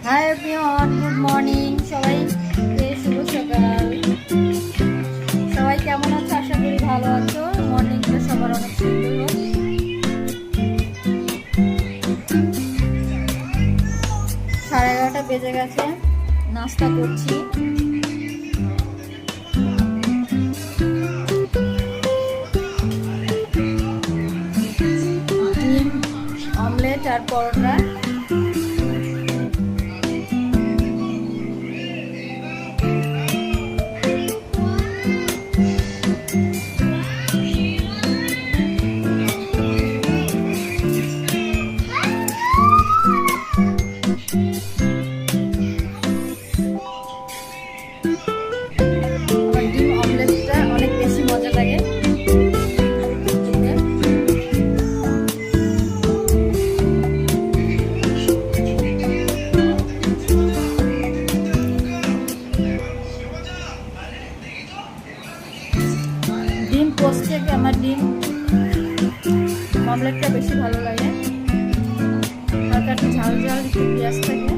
Hi everyone, good morning সবাইকে, শুভ সকাল। সবাই কেমন আছো? আশা করি ভালো আছো। মর্নিংটা সবার অনেক সুন্দর হোক। 11:30 বেজে গেছে, নাস্তা করছি। ডিম অমলেট আর পরোটা। ডিম অমলেটটা অনেক বেশি মজা লাগে খেতে। ডিম পোস্ট থেকে আমার ডিম অমলেটটা বেশি ভালো লাগে। হালকা একটু ঝাল ঝাল, একটু পেঁয়াজ থাকে।